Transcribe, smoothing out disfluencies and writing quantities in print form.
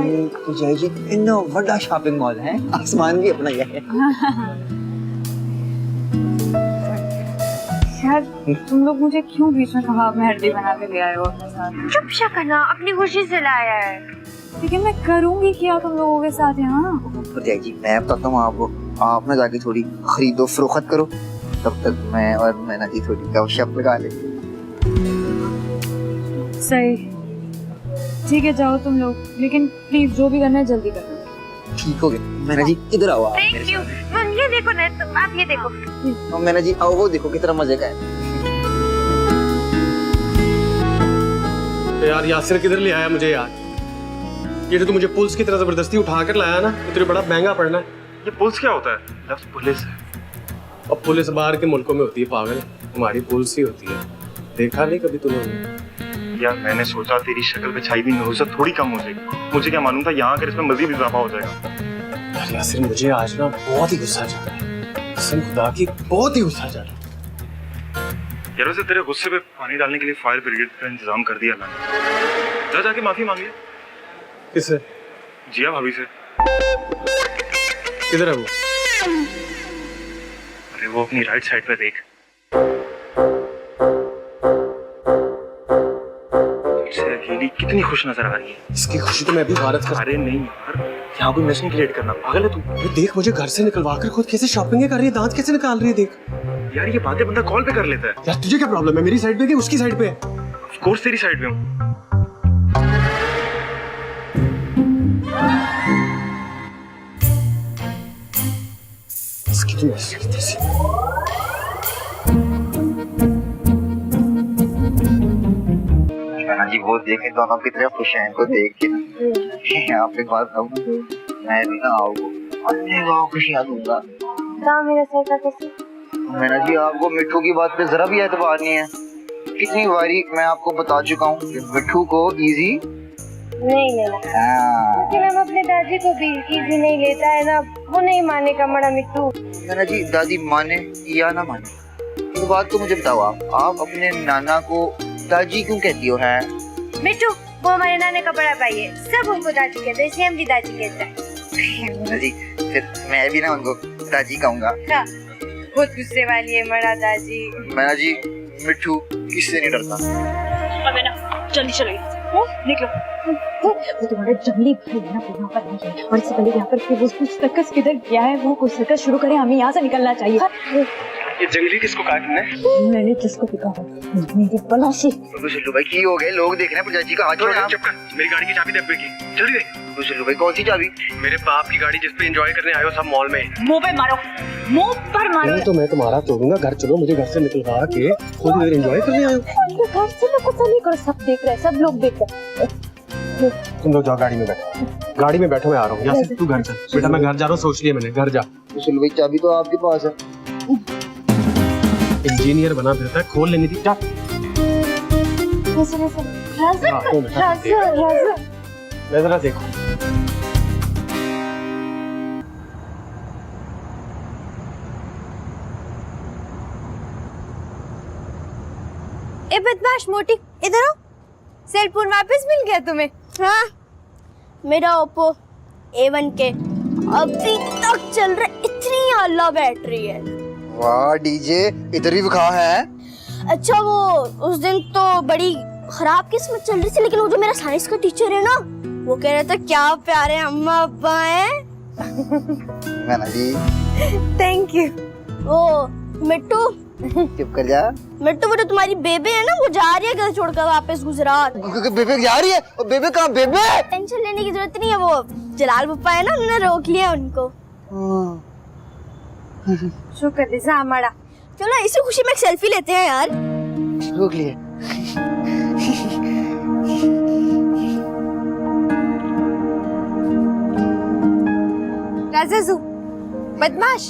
तो जय जी इतना बड़ा शॉपिंग मॉल है, आसमान भी अपना ही है। यार तुम लोग मुझे क्यों बीच में कहा मेहंदी बना के ले आए हो अपने साथ? चुप शक्ना, अपनी खुशी से लाया है। लेकिन मैं करूंगी क्या तुम लोगों के साथ यहाँ? तो जय जी मैं बताता हूँ आपको, आप ना जाके थोड़ी खरीदो फरोख्त करो, तब तक मैं और मैना जी थोड़ी गपशप लगा लेंगे। सही, ठीक है जाओ तुम लोग, लेकिन प्लीज जो भी करना है जल्दी करो। ठीक हो गया। मैना जी इधर आओ आप। Thank you. ये देखो ना, तो आप ये देखो। तो मैना जी आओ, वो देखो कितना मजे का है। यार यासिर किधर ले आया मुझे यार? ये तो मुझे पुलिस की तरह जबरदस्ती उठा कर लाया ना, तो तेरे बड़ा महंगा पड़ना है। ये पुलिस क्या होता है? लफ्ज़ पुलिस है। अब पुलिस बाहर के मुल्कों में होती है पागल, हमारी पुलिस ही होती है। देखा नहीं कभी तुमने? यार मैंने सोचा तेरी शक्ल पे छाई हुई नहुसत थोड़ी कम हो जाएगी, मुझे क्या मालूम था यहाँ आकर इसमें मजीद इजाफा हो जाएगा। यार यासिर मुझे आज ना बहुत ही गुस्सा जा रहा है, कसम खुदा की बहुत ही गुस्सा जा रहा है। यार वैसे तेरे गुस्से पे पानी डालने के लिए फायर ब्रिगेड का इंतजाम कर दिया मैंने। जा जाके माफी मांग लिया। किससे? जिया भाभी से। किधर है वो? अरे वो अपनी राइट साइड पे देख। अकेली कितनी खुश नजर आ रही है। इसकी खुशी तो मैं भी भारत कर। अरे नहीं यार, यहाँ कोई मिशन क्रिएट करना, पागल है तू? अरे देख मुझे घर से निकलवा कर खुद कैसे शॉपिंग कर रही है, दांत कैसे निकाल रही है देख। यार ये बातें बंदा कॉल पे कर लेता है। यार तुझे क्या प्रॉब्लम है, मेरी साइड पे कि उसकी साइड पे? ऑफ कोर्स तेरी साइड पे हूँ। इसकी तो ऐसी की तैसी। मैना जी वो देखे दोनों की तरफ खुश हैं, इनको देख के ना आप एक बात कहूँ, मैं भी ना आओ खुशियाँ दूंगा। मेरा सर का कैसे? मैना जी आपको मिट्टू की बात पे जरा भी एतबार नहीं है। कितनी बारी मैं आपको बता चुका हूँ कि मिट्टू को इजी नहीं लेना। लेकिन अब अपने दादी को भी इजी नहीं लेता है ना, वो नहीं मानेगा मड़ा मिट्टू। मैना जी दादी माने या ना माने, एक बात तो मुझे बताओ, आप अपने नाना को दादी क्यों कहती हो? है मिट्टू, वो हमारे नाने का बड़ा भाई है, सब उनको दादी कहते हैं, सेम भी दादी कहता है। मैना जी फिर मैं भी ना उनको दादी कहूँगा। हाँ, बहुत गुस्से वाली है मड़ा दादी। मैना जी मिट्टू किससे नहीं डरता। अबे ना जल्दी चलो, निकलो। वो तुम्हारा जंगली भाई है ना, यहाँ पर नहीं है, और इससे पहले यहाँ पर वो कुछ सर्कस किधर गया है, वो कोई सर्कस शुरू करे, हमें यहाँ से निकलना चाहिए। ये जंगली किसको कहा तुमने? मैंने जिसको भी कहा मेरी बलाशी। तो सिल्लू भाई की हो गए, लोग देख रहे हैं, पुजाजी का हाथ छोड़ा। चुप कर, मेरी गाड़ी की चाबी दे की। जल्दी दे। तो सिल्लू भाई कौन सी चाबी? मेरे बाप की गाड़ी जिस पे एंजॉय करने आए हो सब मॉल में। मुंह पे मारो, मुंह पर मारो। नहीं तो मैं तुम्हारा तोड़ूंगा, घर चलो, मुझे घर से निकलवा के खुद इधर एंजॉय करने आए हो। घर से लोग कुछ नहीं करो, सब देख रहे हैं, सब लोग देख रहे हैं। तुम लोग जाओ गाड़ी में बैठो, गाड़ी में बैठो, मैं आ रहा हूँ। यासिर तू घर चल बेटा, मैं घर जा रहा हूँ, सोच लिया मैंने, घर जा। तो सिल्लू भाई चाबी तो आपके पास है। इंजीनियर बना फिरता है, खोल लेनी थी। जा मैं जरा देखो। ए बदमाश मोटी, इधर आओ। सेल फोन वापस मिल गया तुम्हें? हाँ, मेरा ओप्पो A1 के अभी तक चल रहा, इतनी आला बैटरी है। वाह डीजे, इधर ही दिखा है। अच्छा वो उस दिन तो बड़ी खराब किस्मत चल रही थी, लेकिन वो जो मेरा साइंस का टीचर है ना, वो कह रहा था क्या प्यारे अम्मा अब्बा हैं। मैना जी थैंक यू। ओ मिट्टू, चुप कर जा। मिट्टू वो जो तुम्हारी बेबे है ना, वो जा रही है घर छोड़कर वापस गुजरात। बेबे जा रही है? और बेबे कहाँ? बेबे टेंशन लेने की जरूरत नहीं है, वो जलाल पप्पा है ना, उन्होंने रोक लिया उनको। शुक्र है हमारा। चलो इसी खुशी में एक सेल्फी लेते हैं यार। रोक लिए। राजाजू बदमाश।